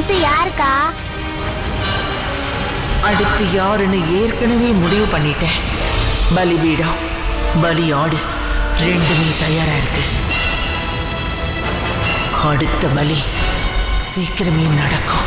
அடுத்து யாருக்கா? அடுத்து யாருன்னு ஏற்கனவே முடிவு பண்ணிட்டேன். பலிபீடம், பலியாடு ரெண்டுமே தயாரா இருக்கு. அடுத்த பலி சீக்கிரமே நடக்கும்.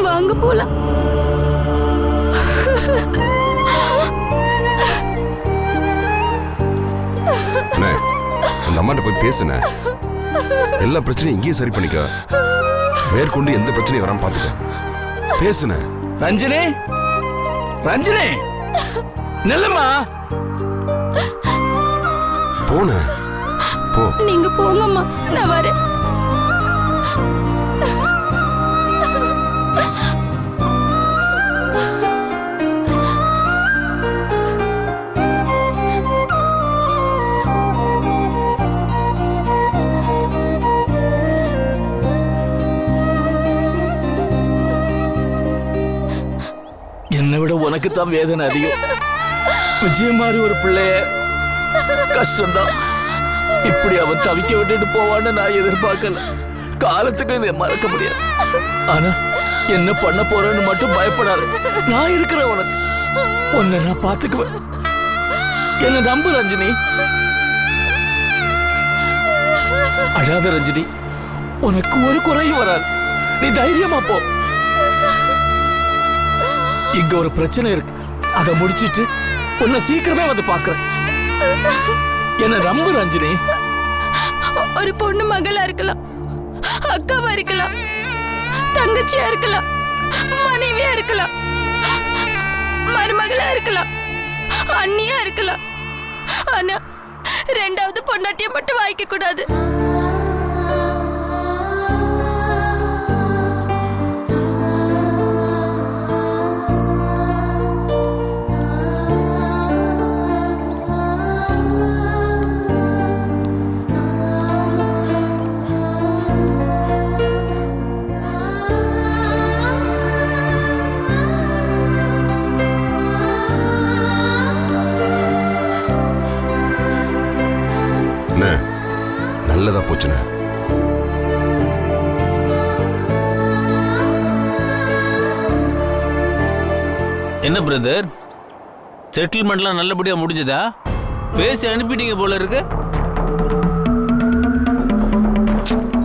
வாங்க போலாம். அந்த அம்மாட்ட போய் பேசுன. எல்லா பிரச்சனையும் இங்கேயே சரி பண்ணிக்க. மேற்கொண்டு எந்த பிரச்சனையும் வராம பாத்துக்க. பேசுன. ரஞ்சினி, ரஞ்சினி, நெல்லம்மா. போன போ. நீங்க போங்கம்மா, நான் வரேன். என்னை விட உனக்கு தான் வேதனை அதிகம். விஜய் மாதிரி ஒரு பிள்ளைய கஷ்டம்தான். இப்படி அவன் தவிக்க விட்டுட்டு போவான்னு நான் எதிர்பார்க்கல. காலத்துக்கு இதை மறக்க முடியாது. ஆனா என்ன பண்ண போறேன்னு மட்டும் பயப்படாது. நான் இருக்கிறேன் உனக்கு. உன்னை நான் பாத்துக்குவேன். என்ன நம்பு ரஞ்சினி. அழாத ரஞ்சினி, உனக்கு ஒரு குறையும் வராது. நீ தைரியமா போ. இங்க ஒரு பிரச்சனை இருக்கு, அதை முடிச்சிட்டு உன்னை சீக்கிரமே வந்து பாக்குறேன். என்ன நம்பு ரஞ்சினி. ஒரு பொண்ணு மகளா இருக்கலாம், அக்காவா இருக்கலாம், தங்கச்சியா இருக்கலாம், மனைவியா இருக்கலாம், மருமகளா இருக்கலாம், அண்ணியா இருக்கலாம். ஆனா ரெண்டாவது பொண்டாட்டிய மட்டும் வாய்க்க கூடாது. நல்லதா போச்சுன. என்ன பிரதர், செட்டில்மெண்ட்லாம் நல்லபடியா முடிஞ்சதா? பேசி அனுப்பிட்டீங்க போல இருக்கு.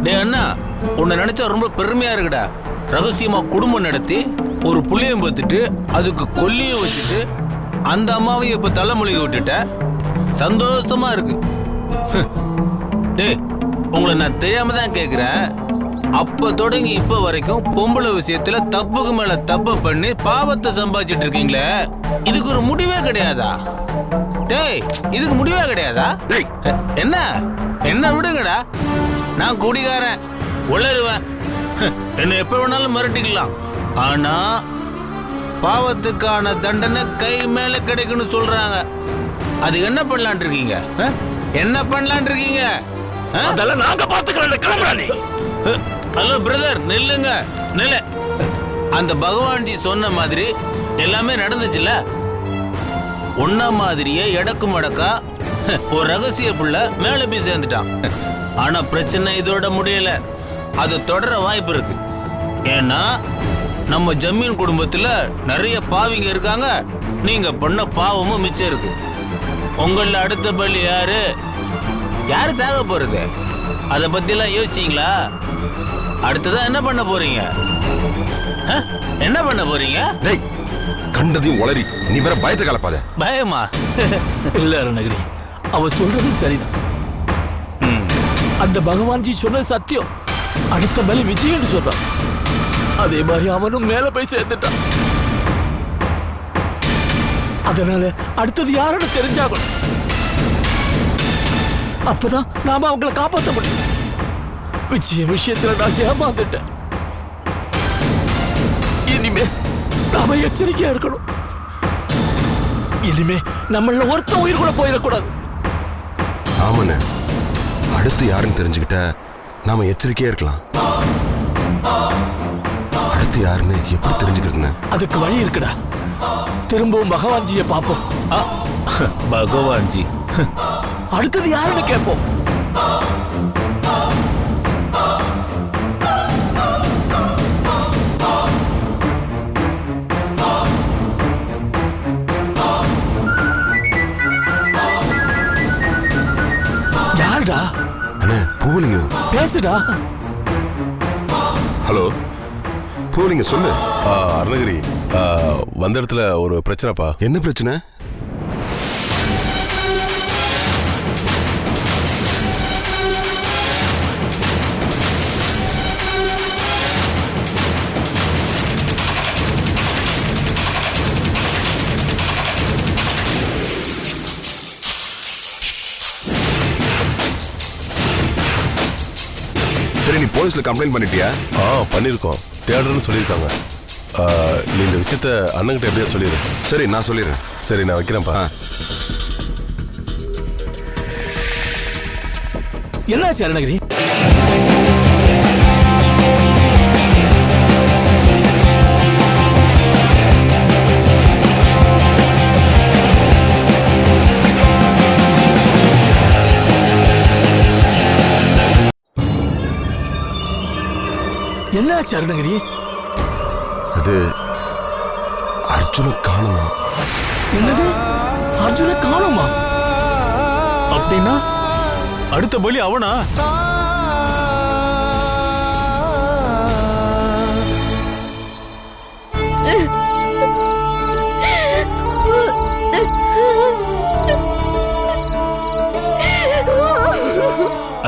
டே அண்ணா, உன்னை நினைச்சா ரொம்ப பெருமையா இருக்குடா. ரகசியமா குடும்பம் நடத்தி ஒரு புள்ளையும் பார்த்துட்டு அதுக்கு கொல்லியும் வச்சுட்டு அந்த அம்மாவையும் இப்ப தலைமொழிக விட்டுட்ட. சந்தோஷமா இருக்கு. டே, உங்களை நான் தெரியாம தான் கேக்குறேன். அப்ப தொடங்கி இப்ப வரைக்கும் பொம்பளை விஷயத்துல தப்புக்கு மேல தப்பு பண்ணி பாவத்தை சம்பாதிச்சிட்டு இருக்கீங்களே, இதுக்கு ஒரு முடிவே கிடையாதா? டேய், இதுக்கு முடிவே கிடையாதா? என்ன என்ன விடுங்கடா. நான் குடிகாரன், உளருவேன், என்ன எப்ப வேணாலும் மிரட்டிக்கலாம். ஆனா பாவத்துக்கான தண்டனை கை மேல கிடைக்குன்னு சொல்றாங்க. அது என்ன பண்ணலான் இருக்கீங்க? என்ன பண்ணலான் இருக்கீங்க? அதெல்லாம் நாங்க பாத்துக்கிறோம். ஹலோ பிரதர், நில்லுங்க, நில்ல. அந்த பகவான்ஜி சொன்ன மாதிரி எல்லாமே நடந்துச்சுல. ஒன்ன மாதிரியே எடக்கு மடக்கா ஒரு ரகசிய புள்ள மேல போய் சேர்ந்துட்டான். ஆனா பிரச்சனை இதோட முடியல, அது தொடர வாய்ப்பு இருக்கு. ஏன்னா நம்ம ஜமீன் குடும்பத்துல நிறைய பாவிங்க இருக்காங்க. நீங்க பண்ண பாவமும் மிச்சம் இருக்கு. உங்கள அடுத்த பள்ளி யாரு யாரு சாக போறது? அதை பத்தி எல்லாம் யோசிச்சீங்களா? அடுத்ததா என்ன பண்ண போறீங்க? என்ன பண்ண போறீங்க? டேய், கண்டதையும் உளறி நீ வேற பயத்தை கலப்பாத. பயமா? இல்ல அருணகிரி, அவ சொல்றது சரிதான். அந்த பகவான்ஜி சொன்னது சத்தியம். அடுத்த பலி விஜயன்னு சொல்றான். அதே மாதிரி அவனும் மேல போய் சேர்ந்துட்டான். அதனால அடுத்தது யாருன்னு தெரிஞ்சாகணும். அப்பதான் நாம அவங்கள காப்பாற்ற முடியும். விஜய விஷயத்துல நான் ஏமாந்துட்டேன். இனிமே நாம எச்சரிக்கையா இருக்கணும். இனிமே நம்மள ஒருத்த உயிர் கூட போயிடக்கூடாது. ஆமாண்ணே, அடுத்து யாருன்னு தெரிஞ்சுக்கிட்ட நாம எச்சரிக்கையா இருக்கலாம். அடுத்து யாருன்னு எப்படி தெரிஞ்சுக்கிறதுன்னு அதுக்கு வழி இருக்குடா. திரும்பவும் பகவான்ஜியை பார்ப்போம். பகவான்ஜி அடுத்தது யாருன்னு கேட்போம். யாருடா? அண்ணே, பூலிங்கம். பேசுடா. ஹலோ பூலிங்க, சொல்லு. அருணகிரி, வந்த இடத்துல ஒரு பிரச்சனைப்பா. என்ன பிரச்சனை? சரி, நீ போலீஸ்ல கம்ப்ளைண்ட் பண்ணிட்டியா? பண்ணியிருக்கோம், தேடுறேன்னு சொல்லியிருக்காங்க. நீ இந்த விஷயத்த அண்ணன்கிட்ட எப்படியா சொல்லிடு. சரி, நான் சொல்லிடுறேன். சரி, நான் வைக்கிறேன்ப்பா. என்னாச்சு அருணகிரி? என்னாச்சு அருணகிரி? அது அர்ஜுன காணுமா? என்னது? அர்ஜுன காணுமா? அப்படின்னா அடுத்த பலி அவனா?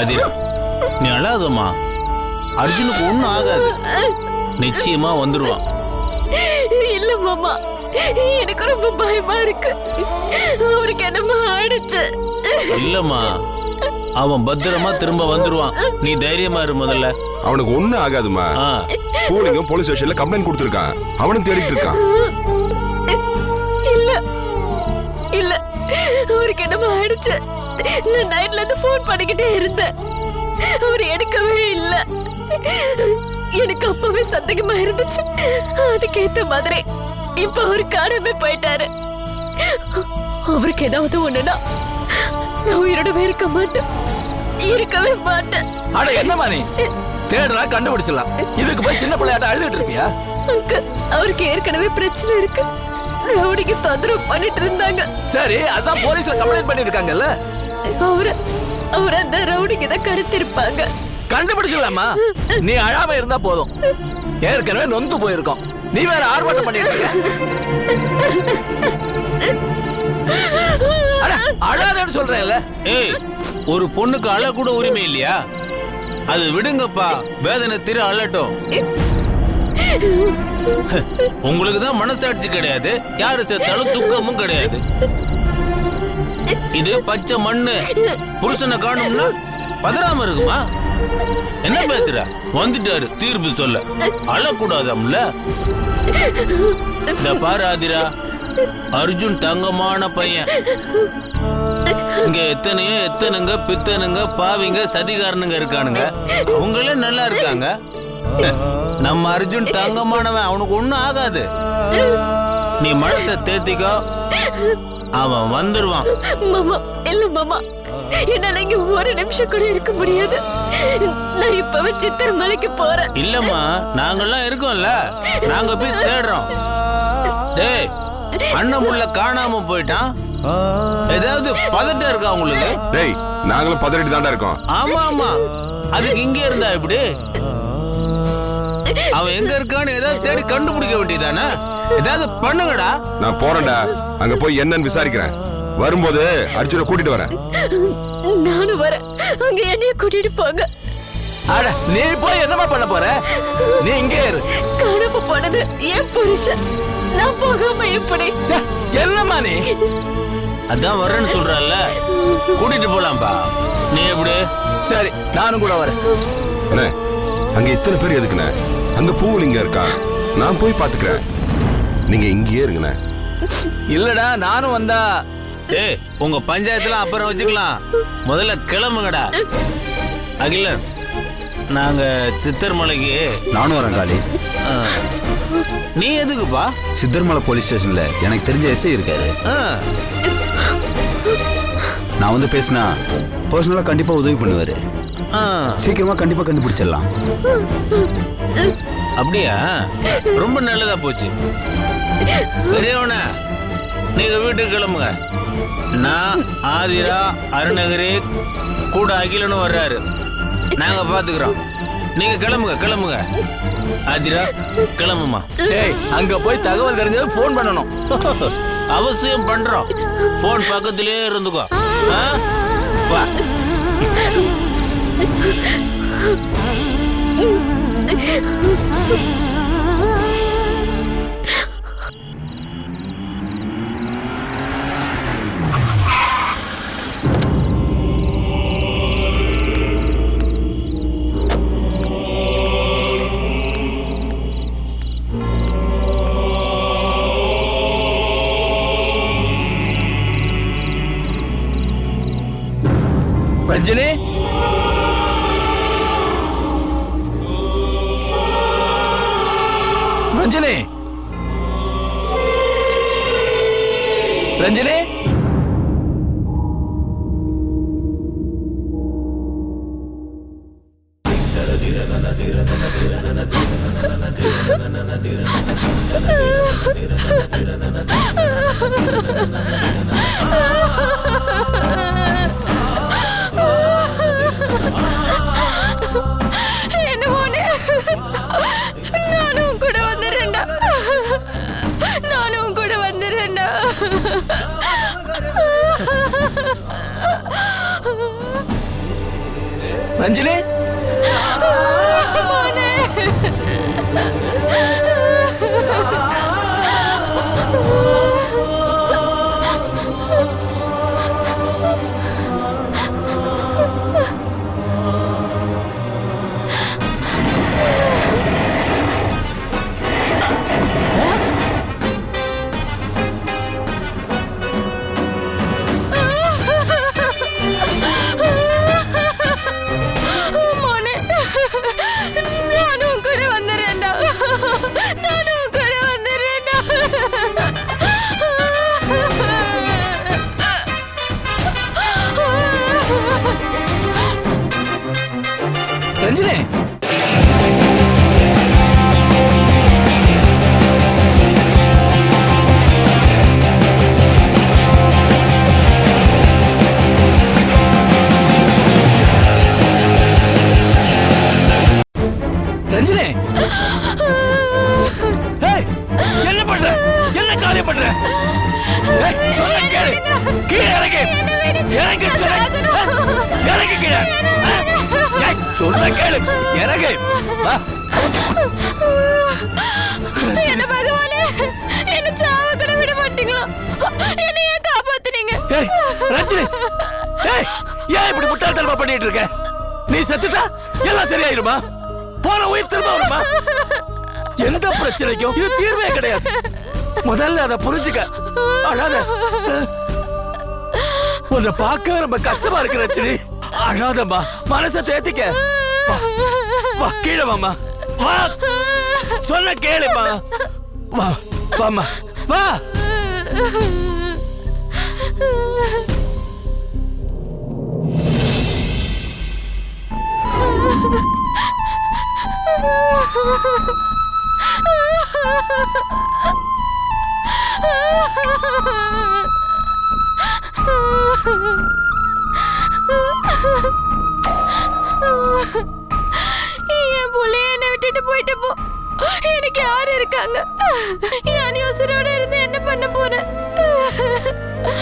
அதிரா, நீ அழாதம்மா. அர்ஜுனுக்கு ஒண்ணும் ஆகாது, நிச்சயமா வந்துருவான். இல்ல மாமா, எனக்கு ரொம்ப பயமா இருக்கு. அவருக்கு என்னமா ஆயிடுச்சு? இல்லம்மா, அவன் பத்திரமா திரும்ப வந்துருவான். நீ தைரியமா இரு. முதல்ல அவனுக்கு ஒண்ணும் ஆகாதுமா. பூலிங்கம் போலீஸ் ஸ்டேஷன்ல கம்ப்ளைண்ட் கொடுத்திருக்கான். அவனும் தேடிட்டு இருக்கான். இல்ல இல்ல, அவருக்கு என்னமா ஆயிடுச்சு? நான் நைட்ல இருந்து போன் பண்ணிக்கிட்டே இருந்தேன், அவர் எடுக்கவே இல்ல. எனக்கு அப்பவே சந்தேகமா இருந்துச்சு. அதுக்கேத்த மாதிரி இப்ப அவரு காணாம போயிட்டாரு. அவருக்கு ஏதாவது ஒண்ணுனா நான் உயிரோடவே இருக்க மாட்டேன், இருக்கவே மாட்டேன். அட என்னமா நீ? தேடுறா, கண்டுபிடிச்சிடலாம். இதுக்கு போய் சின்ன பிள்ளையாட்ட அழுதுட்டு இருப்பியா? அங்கிள், அவருக்கு ஏற்கனவே பிரச்சனை இருக்கு. ரவுடிக்கு தொந்தரவு பண்ணிட்டு இருந்தாங்க. சரி, அதான் போலீஸ்ல கம்ப்ளைண்ட் பண்ணிருக்காங்கல்ல. அவரு அந்த ரவுடிக்கு தான் கடத்திருப்பாங்க. கண்டுபிடிச்சிடலாமா? நீ அழாம இருந்தா போதும். ஏற்கனவே நொந்து போயிருக்கோம், நீ வேற ஆர்ப்பாட்டம் பண்ணிட்டு இருக்க. அழாதேன்னு சொல்றேன்ல. ஏய், ஒரு பொண்ணுக்கு அழ கூட உரிமை இல்லையா? அது விடுங்கப்பா, வேதனை திரு அழட்டும். உங்களுக்கு தான் மனசாட்சி கிடையாது, யாரு சேர்த்தாலும் துக்கமும் கிடையாது. இது பச்சை மண்ணு. புருஷனை காணும்னா பதறாம இருக்குமா? என்ன பேசுற? வந்துட்டாரு தீர்ப்பு சொல்ல, அழக்கூடாதாம்ல. இந்த பாரு ஆதிரா, அர்ஜுன் தங்கமான பையன். இங்க எத்தனைங்க பித்தனுங்க, பாவிங்க, சதிகாரனுங்க இருக்கானுங்க. அவங்களே நல்லா இருக்காங்க. நம்ம அர்ஜுன் தங்கமானவன், அவனுக்கு ஒண்ணும் ஆகாது. நீ மனசை தேத்திக்கோ, அவன் வந்துருவான். மாமா, இல்ல மாமா, என்னால இங்க ஒரு நிமிஷம் கூட இருக்க முடியாது. நான் இப்பவே சித்திரமலைக்கு போறேன். இல்லம்மா, நாங்கெல்லாம் இருக்கோம்ல, நாங்க போய் தேடுறோம். டேய், அண்ணன் புள்ள காணாம போயிட்டான், ஏதாவது பதட்டம் இருக்கா உங்களுக்கு? டேய் நாங்களும் பதறிட்டு தாண்டா இருக்கோம். ஆமா ஆமா, அதுக்கு இங்கே இருந்தா எப்படி? அவன் எங்க இருக்கான்னு ஏதாவது தேடி கண்டுபிடிக்க வேண்டியதானே? ஏதாவது பண்ணுங்கடா. நான் போறேன்டா, அங்க போய் என்னன்னு விசாரிக்கிறேன். வரும்போது அர்ஜுனை கூட்டிட்டு வரேன். நானும் வரேன், அங்க என்னைய கூட்டிட்டு போங்க. அட நீ போய் என்னமா பண்ண போற? நீ இங்கே இரு. காணாம போனது என் புருஷன், நான் போகாம எப்படி? ச்சே, என்னம்மா நீ? அதான் வரேன்னு சொல்றல்ல, கூட்டிட்டு போலாம்பா. நீ எப்படி? சரி நானும் கூட வரேன். அண்ணே அங்க இத்தனை பேர் எதுக்குண்ணே? அங்க பூவுலிங்க இருக்கான், நான் போய் பாத்துக்கிறேன். நீங்க இங்கேயே இருங்கண்ணே. இல்லடா நானும் வந்தா. ஏய், உங்க பஞ்சாயத்துல அப்புறம் வச்சுக்கலாம், முதல்ல கிளம்புங்கடா. அகிலன், நாங்க சித்தர்மலைக்கு. நானும் வரேன் காளி. நீ எதுக்குப்பா? சித்தர்மலை போலீஸ் ஸ்டேஷன்ல எனக்கு தெரிஞ்ச எஸ்ஐ இருக்காரு. நான் வந்து பேசினா பர்சனலா கண்டிப்பா உதவி பண்ணுவாரு. சீக்கிரமா கண்டிப்பா கண்டுபிடிச்சிடலாம். அப்படியா? ரொம்ப நல்லதா போச்சு. பெரியவன, நீங்க வீட்டுக்கு கிளம்புங்க. நான், ஆதிரா, அருணகிரி கூட அகிலனும் வர்றாரு, நாங்க பாத்துக்கிறோம். நீங்க கிளம்புங்க கிளம்புங்க. ஆதிரா கிளம்புமா. டேய் அங்க போய் தகவல் தெரிஞ்சது ஃபோன் பண்ணணும். அவசியம் பண்றோம். போன் பக்கத்திலே இருந்துக்கோ. வா. ரஞ்சினி, ரஞ்சினி, ரஞ்சினி. என்ன போனே, நானும் கூட வந்துடுறேன்டா. நானும் கூட வந்துடுறேன்டா. ரஞ்சினி, போனே. நானும் கூட வந்துடுறேன்டா. நானும் கூட வந்துடுறேன்டா. ரஞ்சினி. ரஞ்சினி, ஏய், என்ன பண்ற? என்ன காரியம் பண்ற? ஏய், சொன்னா கேளு. கீழே இறங்கு. இறங்கு சொன்னா. இறங்கு கீழே. ஏய், சொன்னா கேளு. இறங்கு. வா. என்ன பகவானே, என்ன சாவ கூட விட மாட்டீங்களா? என்னை ஏன் காப்பாத்துனீங்க? ஏய், ரஞ்சினி. ஏய், ஏன் இப்படி முட்டாள்தனமா பண்ணிட்டு இருக்க? நீ செத்துட்டா எல்லாம் சரியாயிருமா? போன உயிர் திரும்ப வருமா? எந்த பிரச்சனைக்கும் இது தீர்வே கிடையாது. முதல்ல அதை புரிஞ்சுக்க. அழாத. உன்னை பார்க்க ரொம்ப கஷ்டமா இருக்கு ரஞ்சினி. அழாதம்மா, மனசை தேத்திக்க. வா, வா கீழே வாமா. வா, சொன்ன கேளுமா. வா வாமா, வா. கொன்னுட்டாங்க. யானி உசுரோட இருந்து என்ன பண்ண போறேன்?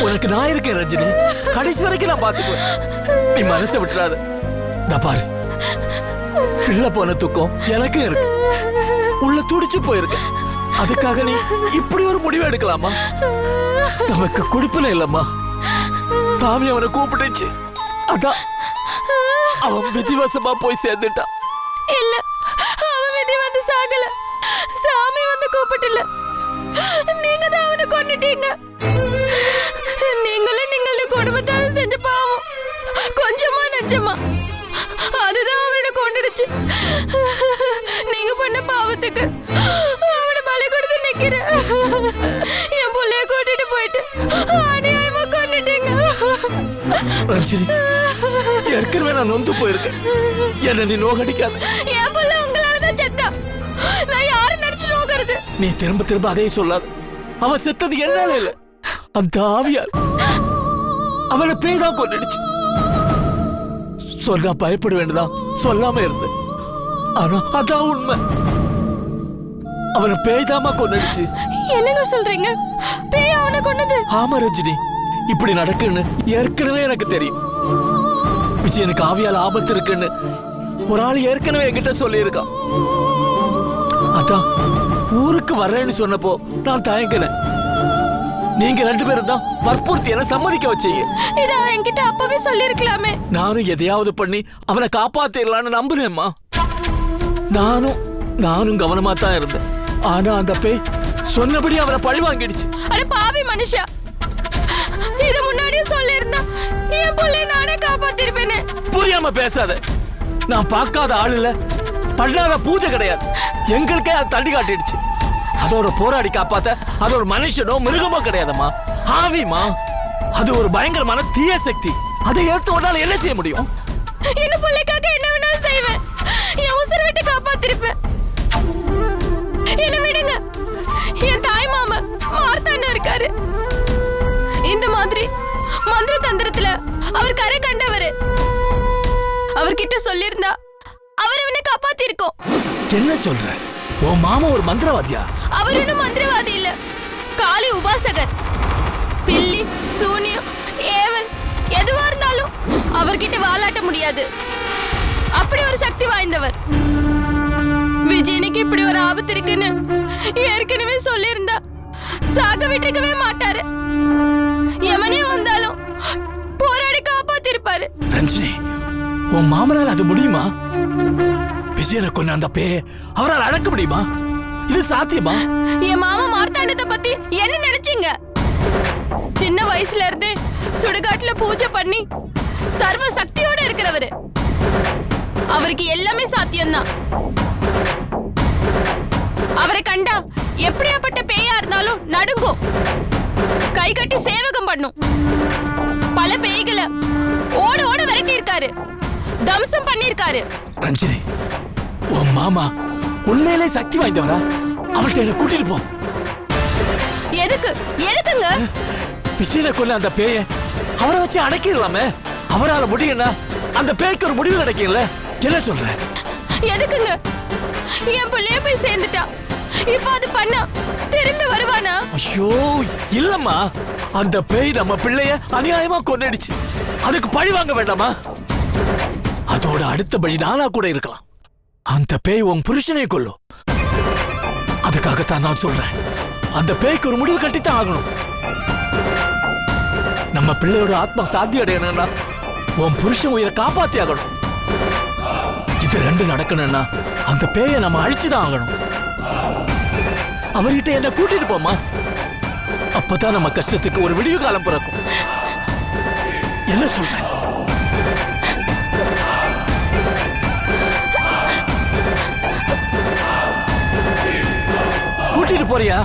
உனக்கு நான் இருக்கேன் ரஞ்சினி, கடைசி வரைக்கும் நான் பாத்துக்குவேன். நீ மனசை விட்டுறாத. நான் பாரு, பிள்ளை போன துக்கம் எனக்கு இருக்கு, உள்ள துடிச்சு போயிருக்கு. அதுக்காக நீ இப்படி ஒரு முடிவு எடுக்கலாமா? நமக்கு குடிப்பன இல்லம்மா. சாமி அவனை கூப்பிட்டுச்சு, அதான் அவன் விதிவசமா போய் சேர்ந்துட்டான். இல்ல, அவன் விதி வந்து சாகல, சாமி வந்து கூப்பிடல. நீங்க தான் அவனை கொன்னுட்டீங்க. நீங்களும் குடும்பத்தால செஞ்ச பாவம் கொஞ்சமா நஞ்சமா அதுதான் அவனை கொண்டுடுச்சு. நீங்க பண்ண பாவத்துக்கு அவனை பலி கொடுத்து நிக்கிறேன். என் புள்ளைய கூட்டிட்டு போயிட்டு அநியாயமா கொன்னுட்டீங்க. ரஞ்சினி, ஏற்கனவே நான் நொந்து போயிருக்கேன், என்ன நீ நோகடிக்காத. என் புள்ள உங்களாலதான் செத்தா, நான் யாரை நினைச்சு நோகிறது? நீ திரும்ப திரும்ப அதே சொல்லாத. அவன் செத்தது என்னால இல்ல, அந்த ஆவியால். அவனை பேய்தான் கொண்டுடுச்சு. சொன்னா பயப்பட வேண்டியதான் சொல்லாம இருந்து, ஆனா அதான் உண்மை. அவனை பேய்தாமா கொண்டுடுச்சு. என்னங்க சொல்றீங்க? பேய் அவனை கொன்னது? ஆமா ரஞ்சினி, இப்படி நடக்குன்னு ஏற்கனவே எனக்கு தெரியும். விஜயனுக்கு ஆவியால் ஆபத்து இருக்குன்னு ஒரு ஆள் ஏற்கனவே என்கிட்ட சொல்லியிருக்கான். அதான் ஊருக்கு வர்றேன்னு சொன்னப்போ நான் தயங்கினேன். நீங்க 2 பேரும் தான் வற்புறுத்தி என்ன சம்மதிக்க வச்சீங்க. இத என்கிட்ட அப்பவே சொல்லிருக்கலாமே. நானும் எதையாவது பண்ணி அவனை காப்பாத்திடலான்னு நம்புனேம்மா. நானும் கவனமா தான் இருந்தேன். ஆனா அந்த பேய் சொன்னபடி அவனை பழி வாங்கிடுச்சு. அட பாவி மனுஷா, இத முன்னாடியே சொல்லிருந்தா என் புள்ளைய நானே காப்பாத்திருப்பேனே. புரியாம பேசாத. நான் பார்க்காத ஆள் இல்ல, பண்ணாத பூஜை கிடையாது. எங்களுக்கே அது தண்ணி காட்டிடுச்சு. அதோட போராடி காப்பாத்த அது ஒரு மனுஷனோ மிருகமோ கிடையாதம்மா, ஆவிமா. அது ஒரு பயங்கரமான தீய சக்தி. அதை எடுத்து உன்னால என்ன செய்ய முடியும்? என்ன புள்ளைக்காக என்ன வேணாலும் செய்வேன். என் உசுரை விட்டு காப்பாத்திருப்பேன். என்ன விடுங்க. என் தாய் மாமா மார்த்தாண்ட இருக்காரு. இந்த மாதிரி மந்திர தந்திரத்துல அவர் கரை கண்டவரு. அவர்கிட்ட சொல்லிருந்தா அவர் அவனை காப்பாத்தி இருக்கோம். என்ன சொல்ற? உன் மாமா ஒரு மந்திரவாதியா? அவர் இன்னும் மந்திரவாதி இல்ல, காளி உபாசகர். பில்லி, சூனியம், ஏவல் எதுவா இருந்தாலும் அவர்கிட்ட வாலாட்ட முடியாது. அப்படி ஒரு சக்தி வாய்ந்தவர். விஜயனுக்கு இப்படி ஒரு ஆபத்து இருக்குன்னு ஏற்கனவே சொல்லியிருந்தா சாக விட்டுருக்கவே மாட்டாரு. யமனே வந்தாலும் போராடி காப்பாத்திருப்பாரு. ரஞ்சினி, உன் மாமனால் அது முடியுமா? விஜயனை கொன்ன அந்த பேய அவரால் அடக்க முடியுமா? இது சாத்தியமா? என் மாமா மார்த்தாண்டத்தை பத்தி என்ன நினைச்சீங்க? சின்ன வயசுல இருந்து சுடுகாட்டுல பூஜை பண்ணி சர்வ சக்தியோட இருக்கிறவரு. அவருக்கு எல்லாமே சாத்தியம்தான். அவரை கண்டா எப்படியாப்பட்ட பேயா இருந்தாலும் நடுங்கும், கை கட்டி சேவகம் பண்ணும். பல பேய்களை ஓட ஓட விரட்டி இருக்காரு, தம்சம் பண்ணிருக்காரு. ரஞ்சினி, உன் மாமா உண்மையிலே சக்தி வாய்ந்தவரா? அவர்கிட்ட என்ன கூட்டிட்டு போ. எதுக்குங்க? விஜயனை கொல்ல அந்த பேய அவரை வச்சு அடக்கிடலாமே. அவரால் முடியும்னா அந்த பேய்க்கு ஒரு முடிவு கிடைக்கல. என்ன சொல்ற? எதுக்குங்க? என் பிள்ளைய போய் சேர்ந்துட்டா, இப்ப அது பண்ணா திரும்பி வருவானா? ஐயோ இல்லம்மா, அந்த பேய் நம்ம பிள்ளைய அநியாயமா கொன்னுடுச்சு. அதுக்கு பழி வாங்க வேண்டாமா? அதோட அடுத்தபடி நானா கூட இருக்கலாம். அந்த பேய் உன் புருஷனை கொல்லும். அதுக்காகத்தான் நான் சொல்றேன், அந்த பேய்க்கு ஒரு முடிவு கட்டித்தான் ஆகணும். நம்ம பிள்ளையோட ஆத்மா சாந்தி அடையணும்னா உன் புருஷன் உயிரை காப்பாத்தி ஆகணும். இது 2 நடக்கணும்னா அந்த பேயை நம்ம அழிச்சுதான் ஆகணும். அவர்கிட்ட என்ன கூட்டிட்டு போமா. அப்பதான் நம்ம கஷ்டத்துக்கு ஒரு விடிவு காலம் பிறக்கும். என்ன சொல்றேன்? கூட்டிட்டு போறியா?